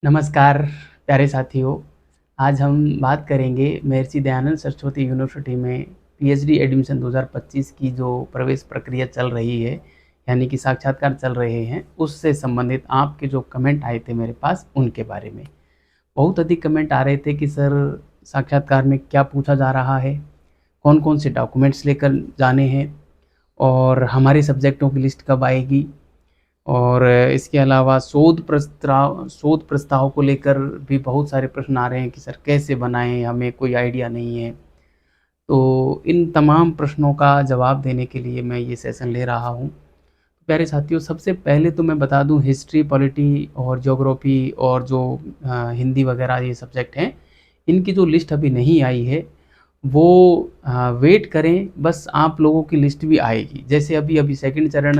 नमस्कार प्यारे साथियों। आज हम बात करेंगे महर्षि दयानंद सरस्वती यूनिवर्सिटी में पीएचडी एडमिशन 2025 की जो प्रवेश प्रक्रिया चल रही है, यानी कि साक्षात्कार चल रहे हैं, उससे संबंधित आपके जो कमेंट आए थे मेरे पास उनके बारे में। बहुत अधिक कमेंट आ रहे थे कि सर साक्षात्कार में क्या पूछा जा रहा है, कौन-कौन से डॉक्यूमेंट्स लेकर जाने हैं और हमारे सब्जेक्टों की लिस्ट कब आएगी। और इसके अलावा शोध प्रस्ताव को लेकर भी बहुत सारे प्रश्न आ रहे हैं कि सर कैसे बनाएँ, हमें कोई आइडिया नहीं है। तो इन तमाम प्रश्नों का जवाब देने के लिए मैं ये सेशन ले रहा हूँ। प्यारे साथियों, सबसे पहले तो मैं बता दूँ हिस्ट्री, पॉलिटी और ज्योग्राफी और जो हिंदी वगैरह ये सब्जेक्ट हैं, इनकी जो लिस्ट अभी नहीं आई है वो वेट करें, बस आप लोगों की लिस्ट भी आएगी। जैसे अभी सेकंड चरण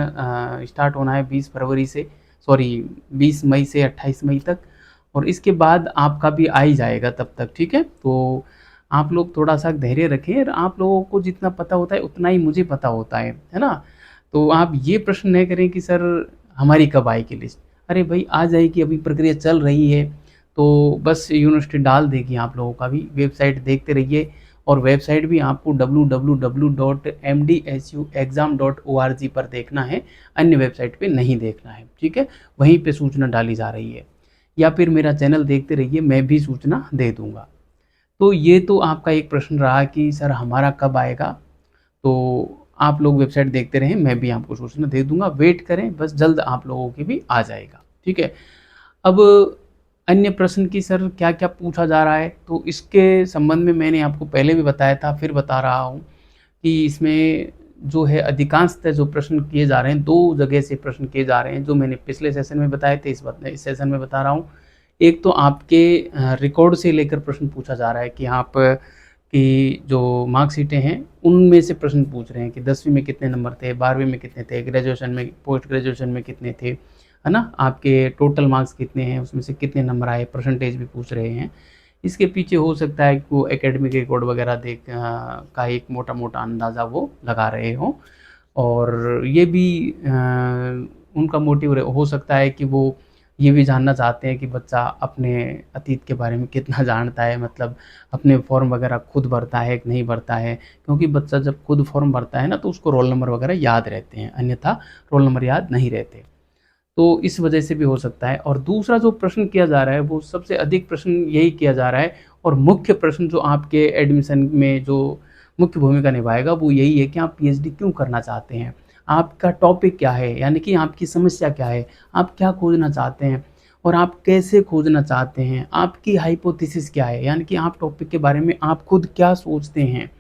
स्टार्ट होना है 20 फरवरी से, सॉरी 20 मई से 28 मई तक, और इसके बाद आपका भी आ ही जाएगा तब तक, ठीक है? तो आप लोग थोड़ा-सा धैर्य रखें और आप लोगों को जितना पता होता है उतना ही मुझे पता होता है ना? तो आप ये प्रश्न नहीं करें कि सर हमारी कब आएगी लिस्ट? अरे भाई आ जाएगी, अभी प्रक्रिया चल रही है, तो बस यूनिवर्सिटी डाल देगी आप लोगों का भी। वेबसाइट देखते रहिए और वेबसाइट भी आपको www.mdsuexam.org पर देखना है, अन्य वेबसाइट पे नहीं देखना है, ठीक है? वहीं पे सूचना डाली जा रही है, या फिर मेरा चैनल देखते रहिए, मैं भी सूचना दे दूँगा। तो ये तो आपका एक प्रश्न रहा कि सर हमारा कब आएगा? तो आप लोग वेबसाइट देखते रहें, मैं भी आपको सूचना दे दूँगा, वेट करें, बस जल्द आप लोगों की भी आ जाएगा, ठीक है? अब अन्य प्रश्न की सर क्या-क्या पूछा जा रहा है, तो इसके संबंध में मैंने आपको पहले भी बताया था, फिर बता रहा हूँ कि इसमें जो है अधिकांशतः जो प्रश्न किए जा रहे हैं, 2 जगह से प्रश्न किए जा रहे हैं, जो मैंने पिछले सेशन में बताए थे, इस सेशन में बता रहा हूँ। एक तो आपके रिकॉर्ड से लेकर प्रश्न पूछा जा रहा है कि आप की जो मार्कशीटें हैं, उनमें से प्रश्न पूछ रहे हैं कि 10वीं में कितने नंबर थे, 12वीं में कितने थे, ग्रेजुएशन में, पोस्ट ग्रेजुएशन में कितने थे, है ना? आपके टोटल मार्क्स कितने हैं, उसमें से कितने नंबर आए, परसेंटेज भी पूछ रहे हैं। इसके पीछे हो सकता है कि वो एकेडमिक रिकॉर्ड वगैरह का एक मोटा-मोटा अंदाज़ा वो लगा रहे हों, और ये भी उनका मोटिव हो सकता है कि वो ये भी जानना चाहते हैं कि बच्चा अपने अतीत के बारे में कितना जानता है, मतलब अपने फॉर्म वगैरह खुद भरता है कि नहीं भरता है, क्योंकि बच्चा जब खुद फॉर्म भरता है ना तो उसको रोल नंबर वगैरह याद रहते हैं, अन्यथा रोल नंबर याद नहीं रहते। तो इस वजह से भी हो सकता है। और दूसरा जो प्रश्न किया जा रहा है वो सबसे अधिक प्रश्न यही किया जा रहा है, और मुख्य प्रश्न जो आपके एडमिशन में जो मुख्य भूमिका निभाएगा वो यही है कि आप पीएचडी क्यों करना चाहते हैं? आपका टॉपिक क्या है? यानी कि आपकी समस्या क्या है? आप क्या खोजना चाहते हैं? और आप कैसे खोजना चाहते हैं? आपकी हाइपोथेसिस क्या है? यानी कि आप टॉपिक के बारे में आप खुद क्या सोचते हैं?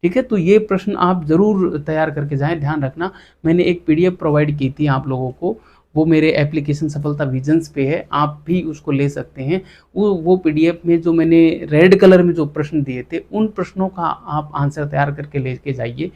ठीक है? तो ये प्रश्न आप ज़रूर तैयार करके जाएँ। ध्यान रखना, मैंने एक पीडीएफ प्रोवाइड की थी आप लोगों को, वो मेरे एप्लीकेशन सफलता विजन्स पे है, आप भी उसको ले सकते हैं। वो पीडीएफ में जो मैंने रेड कलर में जो प्रश्न दिए थे, उन प्रश्नों का आप आंसर तैयार करके लेके जाइए।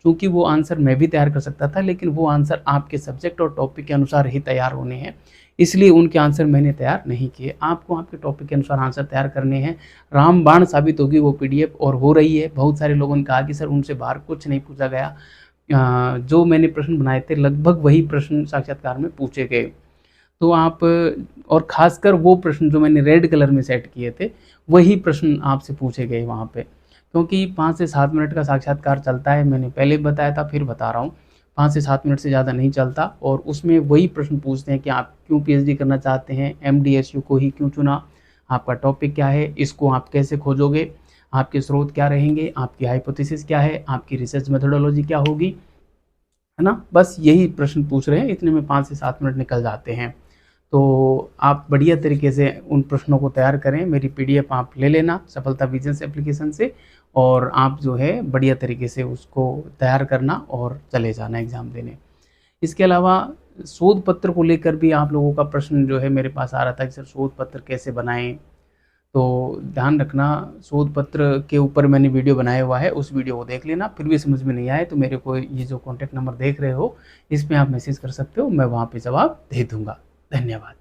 चूँकि वो आंसर मैं भी तैयार कर सकता था, लेकिन वो आंसर आपके सब्जेक्ट और टॉपिक के अनुसार ही तैयार होने हैं, इसलिए उनके आंसर मैंने तैयार नहीं किए। आपको आपके टॉपिक के अनुसार आंसर तैयार करने हैं। रामबाण साबित होगी वो पीडीएफ, और हो रही है। बहुत सारे लोगों ने कहा कि सर उनसे बाहर कुछ नहीं पूछा गया। जो मैंने प्रश्न बनाए थे लगभग वही प्रश्न साक्षात्कार में पूछे गए। तो आप, और ख़ासकर वो प्रश्न जो मैंने रेड कलर में सेट किए थे, वही प्रश्न आपसे पूछे गए वहाँ पे। क्योंकि 5 से 7 मिनट का साक्षात्कार चलता है, मैंने पहले भी बताया था, फिर बता रहा हूँ। 5 से 7 मिनट से ज़्यादा नहीं चलता, और उसमें वही प्रश्न पूछते हैं कि आप क्यों पीएचडी करना चाहते हैं, एमडीएसयू को ही क्यों चुना, आपका टॉपिक क्या है, इसको आप कैसे खोजोगे, आपके स्रोत क्या रहेंगे, आपकी हाइपोथेसिस क्या है, आपकी रिसर्च मेथोडोलॉजी क्या होगी, है ना? बस यही प्रश्न पूछ रहे हैं, इतने में 5 से 7 मिनट निकल जाते हैं। तो आप बढ़िया तरीके से उन प्रश्नों को तैयार करें, मेरी पीडीएफ आप ले लेना सफलता विजन्स एप्लीकेशन से, और आप जो है बढ़िया तरीके से उसको तैयार करना और चले जाना एग्ज़ाम देने। इसके अलावा शोध पत्र को लेकर भी आप लोगों का प्रश्न जो है मेरे पास आ रहा था कि सर शोध पत्र कैसे बनाएँ? तो ध्यान रखना, शोध पत्र के ऊपर मैंने वीडियो बनाया हुआ है, उस वीडियो को देख लेना। फिर भी समझ में नहीं आए तो मेरे को ये जो कॉन्टैक्ट नंबर देख रहे हो, इस पे आप मैसेज कर सकते हो, मैं वहाँ पे जवाब दे दूँगा। धन्यवाद।